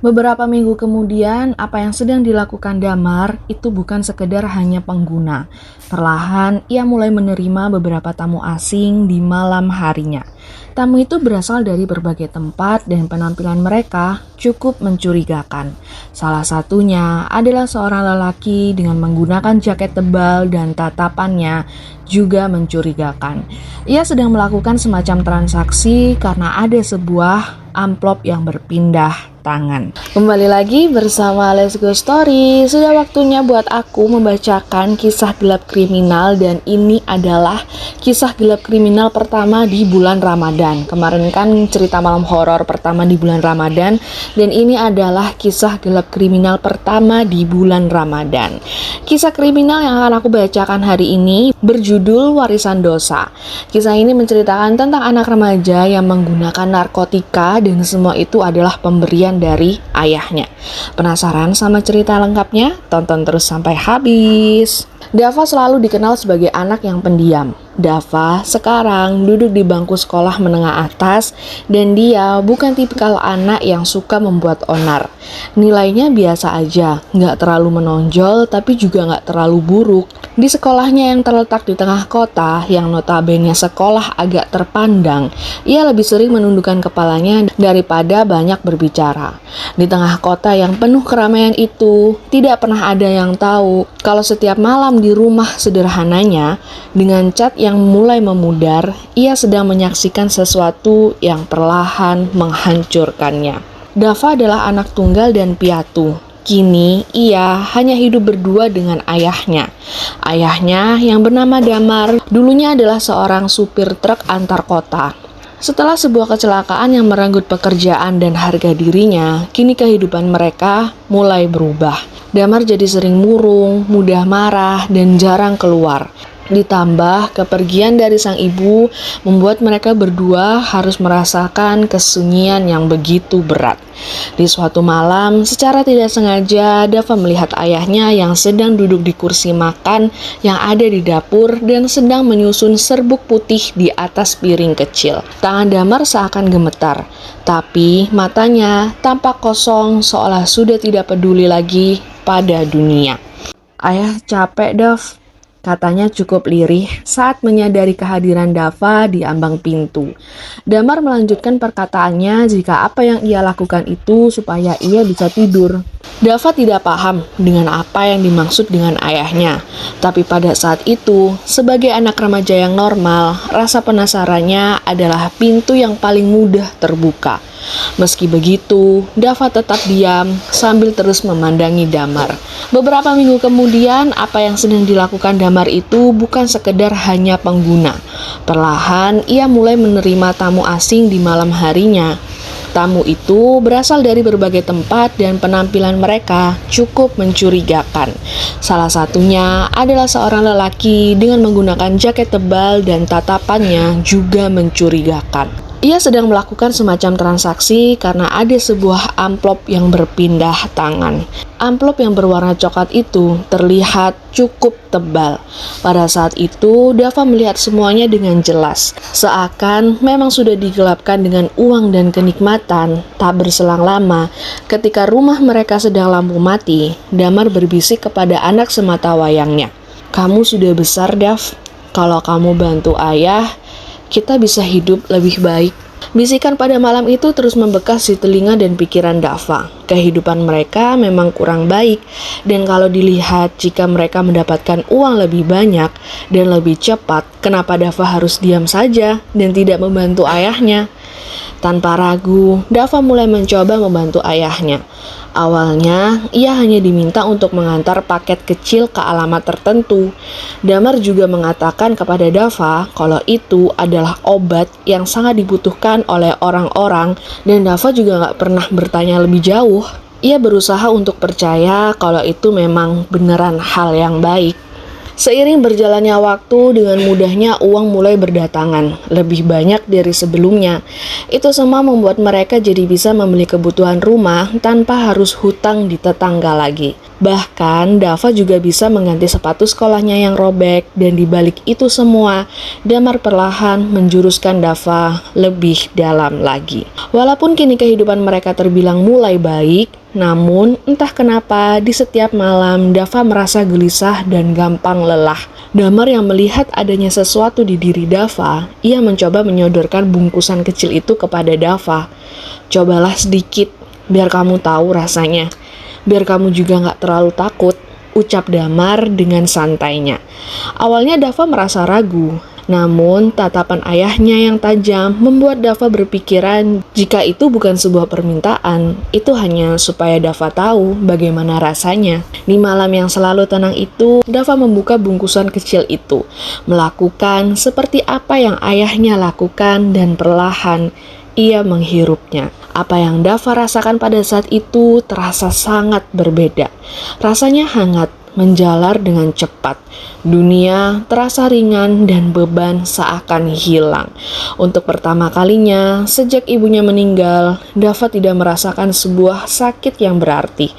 Beberapa minggu kemudian, apa yang sedang dilakukan Damar itu bukan sekedar hanya pengguna. Perlahan, ia mulai menerima beberapa tamu asing di malam harinya. Tamu itu berasal dari berbagai tempat dan penampilan mereka cukup mencurigakan. Salah satunya adalah seorang lelaki dengan menggunakan jaket tebal dan tatapannya juga mencurigakan. Ia sedang melakukan semacam transaksi karena ada sebuah amplop yang berpindah tangan. Kembali lagi bersama Let's Go Story. Sudah waktunya buat aku membacakan kisah gelap kriminal, dan ini adalah kisah gelap kriminal pertama di bulan Ramadan. Kemarin kan cerita malam horor pertama di bulan Ramadan, dan ini adalah kisah gelap kriminal pertama di bulan Ramadan. Kisah kriminal yang akan aku bacakan hari ini berjudul Warisan Dosa. Kisah ini menceritakan tentang anak remaja yang menggunakan narkotika, dan semua itu adalah pemberian dari ayahnya. Penasaran sama cerita lengkapnya? Tonton terus sampai habis. Dava selalu dikenal sebagai anak yang pendiam. Dava sekarang duduk di bangku sekolah menengah atas, dan dia bukan tipikal anak yang suka membuat onar. Nilainya biasa aja, nggak terlalu menonjol tapi juga nggak terlalu buruk. Di sekolahnya yang terletak di tengah kota, yang notabene sekolah agak terpandang, ia lebih sering menundukkan kepalanya daripada banyak berbicara. Di tengah kota yang penuh keramaian itu, tidak pernah ada yang tahu kalau setiap malam di rumah sederhananya, dengan cat yang mulai memudar, ia sedang menyaksikan sesuatu yang perlahan menghancurkannya. Dava adalah anak tunggal dan piatu. Kini ia hanya hidup berdua dengan ayahnya. Ayahnya yang bernama Damar dulunya adalah seorang supir truk antar kota. Setelah sebuah kecelakaan yang merenggut pekerjaan dan harga dirinya, kini kehidupan mereka mulai berubah. Damar jadi sering murung, mudah marah, dan jarang keluar. Ditambah kepergian dari sang ibu membuat mereka berdua harus merasakan kesunyian yang begitu berat. Di suatu malam, secara tidak sengaja, Dava melihat ayahnya yang sedang duduk di kursi makan yang ada di dapur dan sedang menyusun serbuk putih di atas piring kecil. Tangan Damar seakan gemetar, tapi matanya tampak kosong seolah sudah tidak peduli lagi pada dunia. "Ayah capek, Dav," katanya cukup lirih saat menyadari kehadiran Dava di ambang pintu. Damar melanjutkan perkataannya jika apa yang ia lakukan itu supaya ia bisa tidur. Dava tidak paham dengan apa yang dimaksud dengan ayahnya, tapi pada saat itu, sebagai anak remaja yang normal, rasa penasarannya adalah pintu yang paling mudah terbuka. Meski begitu, Dava tetap diam sambil terus memandangi Damar. Beberapa minggu kemudian, apa yang sedang dilakukan Damar itu bukan sekedar hanya pengguna. Perlahan, ia mulai menerima tamu asing di malam harinya. Tamu itu berasal dari berbagai tempat dan penampilan mereka cukup mencurigakan. Salah satunya adalah seorang lelaki dengan menggunakan jaket tebal dan tatapannya juga mencurigakan. Ia sedang melakukan semacam transaksi karena ada sebuah amplop yang berpindah tangan. Amplop yang berwarna coklat itu terlihat cukup tebal. Pada saat itu, Dava melihat semuanya dengan jelas. Seakan memang sudah digelapkan dengan uang dan kenikmatan. Tak berselang lama, ketika rumah mereka sedang lampu mati, Damar berbisik kepada anak sematawayangnya. "Kamu sudah besar, Dav. Kalau kamu bantu ayah, kita bisa hidup lebih baik." Bisikan pada malam itu terus membekas di telinga dan pikiran Dava. Kehidupan mereka memang kurang baik, dan kalau dilihat jika mereka mendapatkan uang lebih banyak dan lebih cepat, kenapa Dava harus diam saja dan tidak membantu ayahnya? Tanpa ragu, Dava mulai mencoba membantu ayahnya. Awalnya, ia hanya diminta untuk mengantar paket kecil ke alamat tertentu. Damar juga mengatakan kepada Dava kalau itu adalah obat yang sangat dibutuhkan oleh orang-orang, dan Dava juga gak pernah bertanya lebih jauh. Ia berusaha untuk percaya kalau itu memang beneran hal yang baik. Seiring berjalannya waktu, dengan mudahnya uang mulai berdatangan, lebih banyak dari sebelumnya. Itu semua membuat mereka jadi bisa membeli kebutuhan rumah tanpa harus hutang di tetangga lagi. Bahkan Dava juga bisa mengganti sepatu sekolahnya yang robek, dan dibalik itu semua, Damar perlahan menjuruskan Dava lebih dalam lagi. Walaupun kini kehidupan mereka terbilang mulai baik, namun entah kenapa di setiap malam Dava merasa gelisah dan gampang lelah. Damar yang melihat adanya sesuatu di diri Dava, ia mencoba menyodorkan bungkusan kecil itu kepada Dava. "Cobalah sedikit, biar kamu tahu rasanya. Biar kamu juga gak terlalu takut," ucap Damar dengan santainya. Awalnya Dava merasa ragu, namun tatapan ayahnya yang tajam membuat Dava berpikiran jika itu bukan sebuah permintaan, itu hanya supaya Dava tahu bagaimana rasanya. Di malam yang selalu tenang itu, Dava membuka bungkusan kecil itu, melakukan seperti apa yang ayahnya lakukan, dan perlahan ia menghirupnya. Apa yang Dava rasakan pada saat itu terasa sangat berbeda. Rasanya hangat, menjalar dengan cepat. Dunia terasa ringan dan beban seakan hilang. Untuk pertama kalinya sejak ibunya meninggal, Dava tidak merasakan sebuah sakit yang berarti.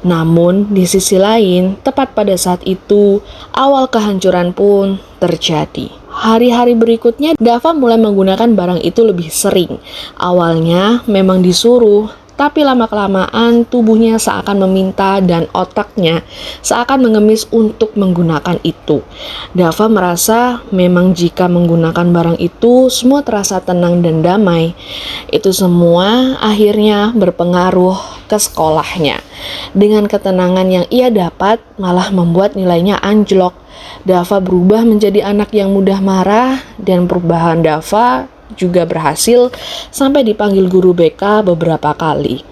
Namun di sisi lain, tepat pada saat itu, awal kehancuran pun terjadi. Hari-hari berikutnya, Dava mulai menggunakan barang itu lebih sering. Awalnya memang disuruh, tapi lama-kelamaan tubuhnya seakan meminta dan otaknya seakan mengemis untuk menggunakan itu. Dava merasa memang jika menggunakan barang itu semua terasa tenang dan damai. Itu semua akhirnya berpengaruh ke sekolahnya. Dengan ketenangan yang ia dapat malah membuat nilainya anjlok. Dava berubah menjadi anak yang mudah marah, dan perubahan Dava juga berhasil sampai dipanggil guru BK beberapa kali.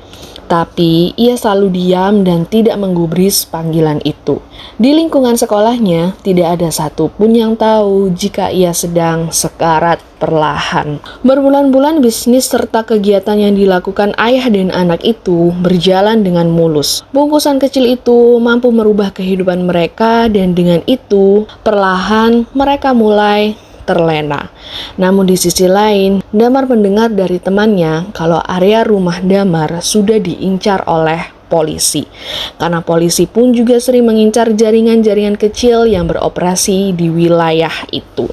Tapi ia selalu diam dan tidak menggubris panggilan itu. Di lingkungan sekolahnya tidak ada satupun yang tahu jika ia sedang sekarat perlahan. Berbulan-bulan bisnis serta kegiatan yang dilakukan ayah dan anak itu berjalan dengan mulus. Bungkusan kecil itu mampu merubah kehidupan mereka, dan dengan itu perlahan mereka mulai terlena. Namun di sisi lain, Damar mendengar dari temannya kalau area rumah Damar sudah diincar oleh polisi. Karena polisi pun juga sering mengincar jaringan-jaringan kecil yang beroperasi di wilayah itu.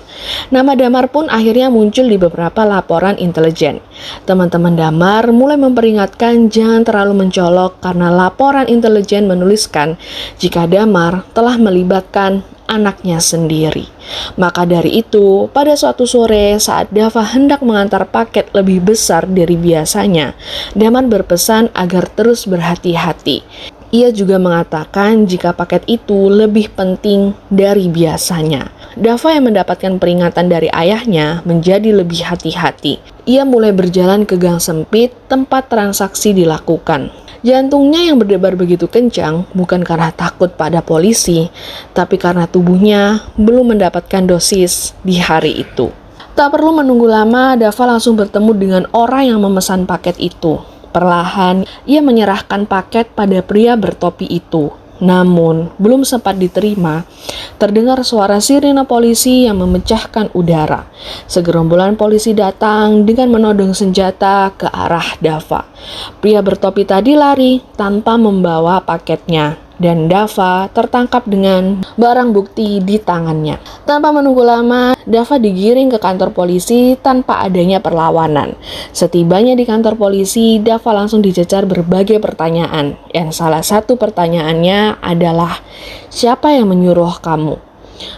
Nama Damar pun akhirnya muncul di beberapa laporan intelijen. Teman-teman Damar mulai memperingatkan jangan terlalu mencolok karena laporan intelijen menuliskan jika Damar telah melibatkan anaknya sendiri. Maka dari itu, pada suatu sore saat Dava hendak mengantar paket lebih besar dari biasanya, Damar berpesan agar terus berhati-hati. Ia juga mengatakan jika paket itu lebih penting dari biasanya. Dava yang mendapatkan peringatan dari ayahnya menjadi lebih hati-hati. Ia mulai berjalan ke gang sempit tempat transaksi dilakukan. Jantungnya yang berdebar begitu kencang bukan karena takut pada polisi, tapi karena tubuhnya belum mendapatkan dosis di hari itu. Tak perlu menunggu lama, Dava langsung bertemu dengan orang yang memesan paket itu. Perlahan, ia menyerahkan paket pada pria bertopi itu. Namun, belum sempat diterima, terdengar suara sirine polisi yang memecahkan udara. Segerombolan polisi datang dengan menodong senjata ke arah Dava. Pria bertopi tadi lari tanpa membawa paketnya, dan Dava tertangkap dengan barang bukti di tangannya. Tanpa menunggu lama, Dava digiring ke kantor polisi tanpa adanya perlawanan. Setibanya di kantor polisi, Dava langsung dicecar berbagai pertanyaan. Yang salah satu pertanyaannya adalah, "Siapa yang menyuruh kamu?"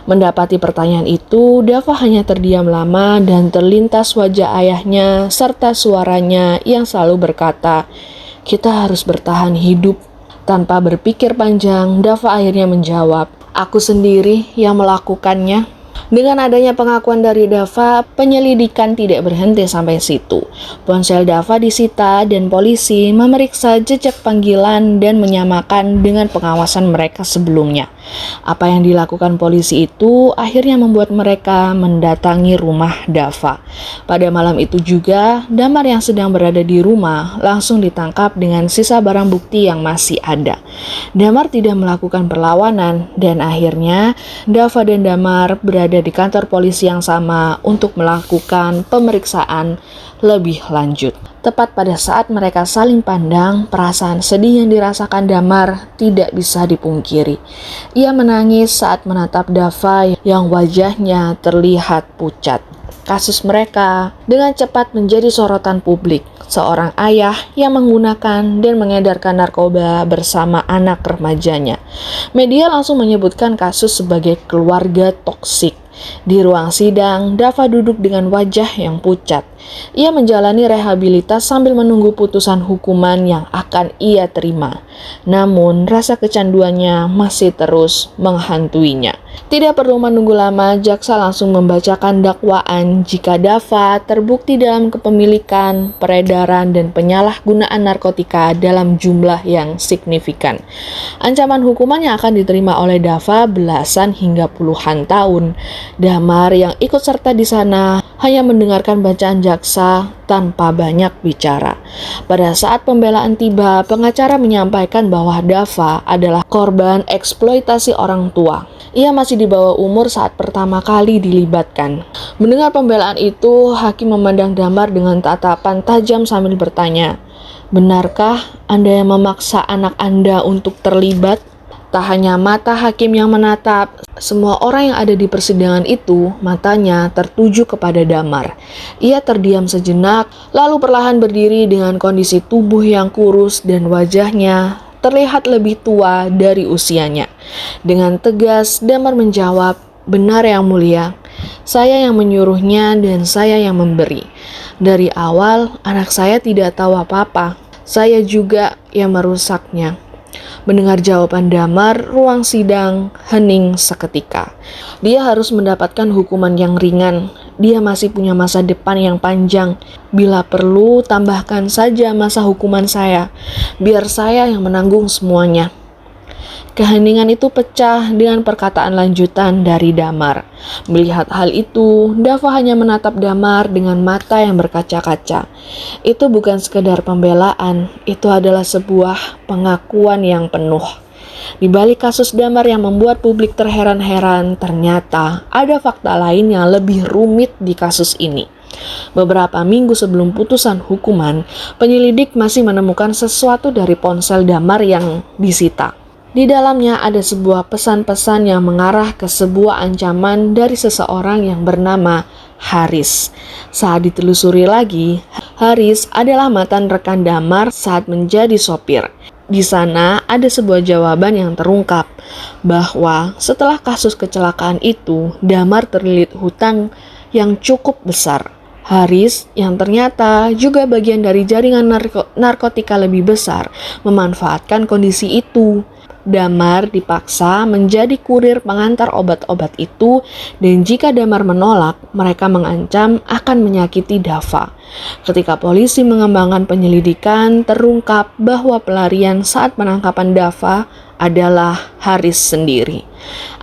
Mendapati pertanyaan itu, Dava hanya terdiam lama dan terlintas wajah ayahnya serta suaranya yang selalu berkata, "Kita harus bertahan hidup." Tanpa berpikir panjang, Dava akhirnya menjawab, "Aku sendiri yang melakukannya." Dengan adanya pengakuan dari Dava, penyelidikan tidak berhenti sampai situ. Ponsel Dava disita dan polisi memeriksa jejak panggilan dan menyamakan dengan pengawasan mereka sebelumnya. Apa yang dilakukan polisi itu akhirnya membuat mereka mendatangi rumah Dava. Pada malam itu juga, Damar yang sedang berada di rumah langsung ditangkap dengan sisa barang bukti yang masih ada. Damar tidak melakukan perlawanan dan akhirnya Dava dan Damar berada berada di kantor polisi yang sama untuk melakukan pemeriksaan lebih lanjut. Tepat pada saat mereka saling pandang, perasaan sedih yang dirasakan Damar tidak bisa dipungkiri. Ia menangis saat menatap Dava yang wajahnya terlihat pucat. Kasus mereka dengan cepat menjadi sorotan publik. Seorang ayah yang menggunakan dan mengedarkan narkoba bersama anak remajanya. Media langsung menyebutkan kasus sebagai keluarga toksik. Di ruang sidang, Dava duduk dengan wajah yang pucat. Ia menjalani rehabilitas sambil menunggu putusan hukuman yang akan ia terima. Namun, rasa kecanduannya masih terus menghantuinya. Tidak perlu menunggu lama, jaksa langsung membacakan dakwaan jika Dava terbukti dalam kepemilikan, peredaran, dan penyalahgunaan narkotika dalam jumlah yang signifikan. Ancaman hukuman yang akan diterima oleh Dava belasan hingga puluhan tahun. Damar yang ikut serta di sana hanya mendengarkan bacaan jaksa tanpa banyak bicara. Pada saat pembelaan tiba, pengacara menyampaikan bahwa Dava adalah korban eksploitasi orang tua. Ia masih di bawah umur saat pertama kali dilibatkan. Mendengar pembelaan itu, hakim memandang Damar dengan tatapan tajam sambil bertanya, "Benarkah Anda yang memaksa anak Anda untuk terlibat?" Tak hanya mata hakim yang menatap, semua orang yang ada di persidangan itu matanya tertuju kepada Damar. Ia terdiam sejenak, lalu perlahan berdiri dengan kondisi tubuh yang kurus dan wajahnya terlihat lebih tua dari usianya. Dengan tegas, Damar menjawab, "Benar Yang Mulia, saya yang menyuruhnya dan saya yang memberi. Dari awal, anak saya tidak tahu apa-apa. Saya juga yang merusaknya." Mendengar jawaban Damar, ruang sidang hening seketika. Dia harus mendapatkan hukuman yang ringan. Dia masih punya masa depan yang panjang. Bila perlu, tambahkan saja masa hukuman saya. Biar saya yang menanggung semuanya. Keheningan itu pecah dengan perkataan lanjutan dari Damar. Melihat hal itu, Dava hanya menatap Damar dengan mata yang berkaca-kaca. Itu bukan sekedar pembelaan, itu adalah sebuah pengakuan yang penuh. Di balik kasus Damar yang membuat publik terheran-heran, ternyata ada fakta lain yang lebih rumit di kasus ini. Beberapa minggu sebelum putusan hukuman, penyelidik masih menemukan sesuatu dari ponsel Damar yang disita. Di dalamnya ada sebuah pesan-pesan yang mengarah ke sebuah ancaman dari seseorang yang bernama Haris. Saat ditelusuri lagi, Haris adalah mantan rekan Damar saat menjadi sopir. Di sana ada sebuah jawaban yang terungkap bahwa setelah kasus kecelakaan itu, Damar terlilit hutang yang cukup besar. Haris, yang ternyata juga bagian dari jaringan narkotika lebih besar, memanfaatkan kondisi itu. Damar dipaksa menjadi kurir pengantar obat-obat itu, dan jika Damar menolak, mereka mengancam akan menyakiti Dava. Ketika polisi mengembangkan penyelidikan, terungkap bahwa pelarian saat penangkapan Dava adalah Haris sendiri.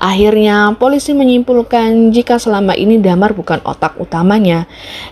Akhirnya, polisi menyimpulkan jika selama ini Damar bukan otak utamanya,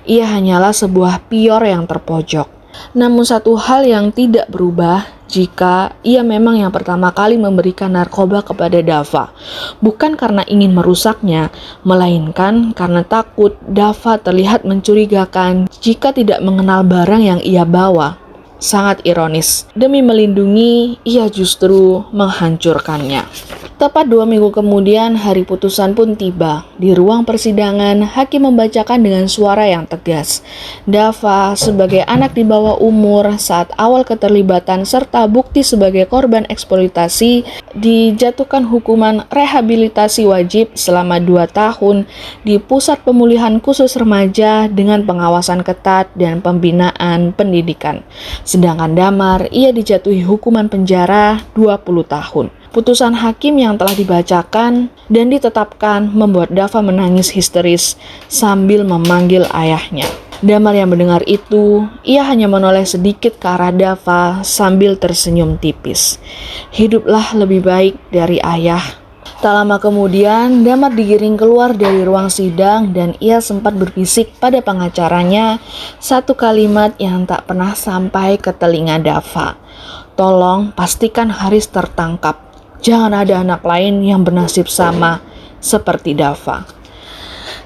ia hanyalah sebuah pior yang terpojok. Namun satu hal yang tidak berubah jika ia memang yang pertama kali memberikan narkoba kepada Dava. Bukan karena ingin merusaknya, melainkan karena takut Dava terlihat mencurigakan jika tidak mengenal barang yang ia bawa. Sangat ironis, demi melindungi, ia justru menghancurkannya. Tepat 2 minggu kemudian, hari putusan pun tiba. Di ruang persidangan, hakim membacakan dengan suara yang tegas. Dava sebagai anak di bawah umur saat awal keterlibatan serta bukti sebagai korban eksploitasi dijatuhkan hukuman rehabilitasi wajib selama 2 tahun di Pusat Pemulihan Khusus Remaja dengan pengawasan ketat dan pembinaan pendidikan. Sedangkan Damar, ia dijatuhi hukuman penjara 20 tahun. Putusan hakim yang telah dibacakan dan ditetapkan membuat Dava menangis histeris sambil memanggil ayahnya. Damar yang mendengar itu, ia hanya menoleh sedikit ke arah Dava sambil tersenyum tipis. Hiduplah lebih baik dari ayah. Tak lama kemudian, Damar digiring keluar dari ruang sidang dan ia sempat berbisik pada pengacaranya satu kalimat yang tak pernah sampai ke telinga Dava. "Tolong pastikan Haris tertangkap. Jangan ada anak lain yang bernasib sama seperti Dava."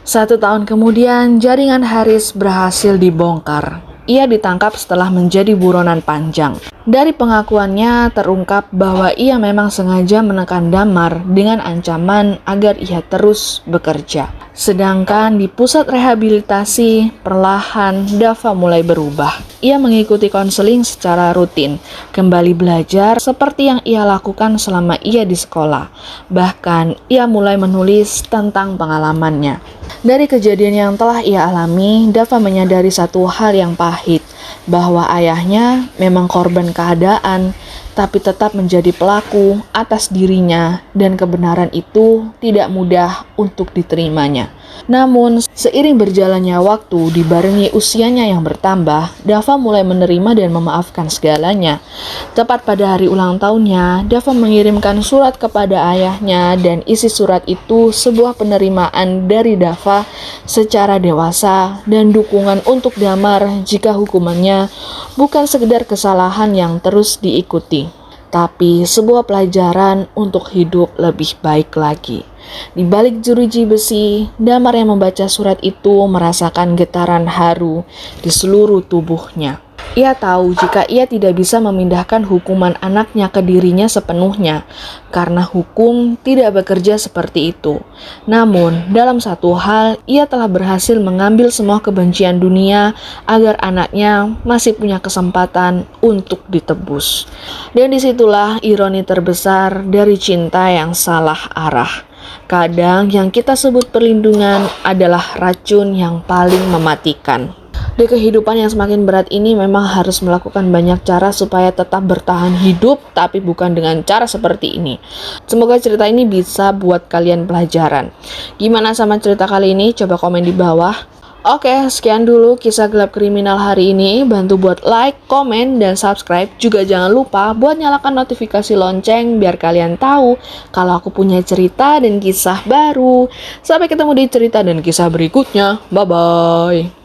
1 tahun kemudian, jaringan Haris berhasil dibongkar. Ia ditangkap setelah menjadi buronan panjang. Dari pengakuannya terungkap bahwa ia memang sengaja menekan Damar dengan ancaman agar ia terus bekerja. Sedangkan di pusat rehabilitasi, perlahan Dava mulai berubah. Ia mengikuti konseling secara rutin, kembali belajar seperti yang ia lakukan selama ia di sekolah. Bahkan ia mulai menulis tentang pengalamannya. Dari kejadian yang telah ia alami, Dava menyadari satu hal yang pahit, bahwa ayahnya memang korban keadaan, tapi tetap menjadi pelaku atas dirinya, dan kebenaran itu tidak mudah untuk diterimanya. Namun, seiring berjalannya waktu dibarengi usianya yang bertambah, Dava mulai menerima dan memaafkan segalanya. Tepat pada hari ulang tahunnya, Dava mengirimkan surat kepada ayahnya, dan isi surat itu sebuah penerimaan dari Dava secara dewasa dan dukungan untuk Damar jika hukumannya bukan sekedar kesalahan yang terus diikuti, tapi sebuah pelajaran untuk hidup lebih baik lagi. Di balik jeruji besi, Damar yang membaca surat itu merasakan getaran haru di seluruh tubuhnya. Ia tahu jika ia tidak bisa memindahkan hukuman anaknya ke dirinya sepenuhnya, karena hukum tidak bekerja seperti itu. Namun, dalam satu hal, ia telah berhasil mengambil semua kebencian dunia agar anaknya masih punya kesempatan untuk ditebus. Dan disitulah ironi terbesar dari cinta yang salah arah. Kadang yang kita sebut perlindungan adalah racun yang paling mematikan. Di kehidupan yang semakin berat ini memang harus melakukan banyak cara supaya tetap bertahan hidup, tapi bukan dengan cara seperti ini. Semoga cerita ini bisa buat kalian pelajaran. Gimana sama cerita kali ini? Coba komen di bawah. Oke, sekian dulu kisah gelap kriminal hari ini. Bantu buat like, komen, dan subscribe. Juga jangan lupa buat nyalakan notifikasi lonceng biar kalian tahu kalau aku punya cerita dan kisah baru. Sampai ketemu di cerita dan kisah berikutnya. Bye-bye.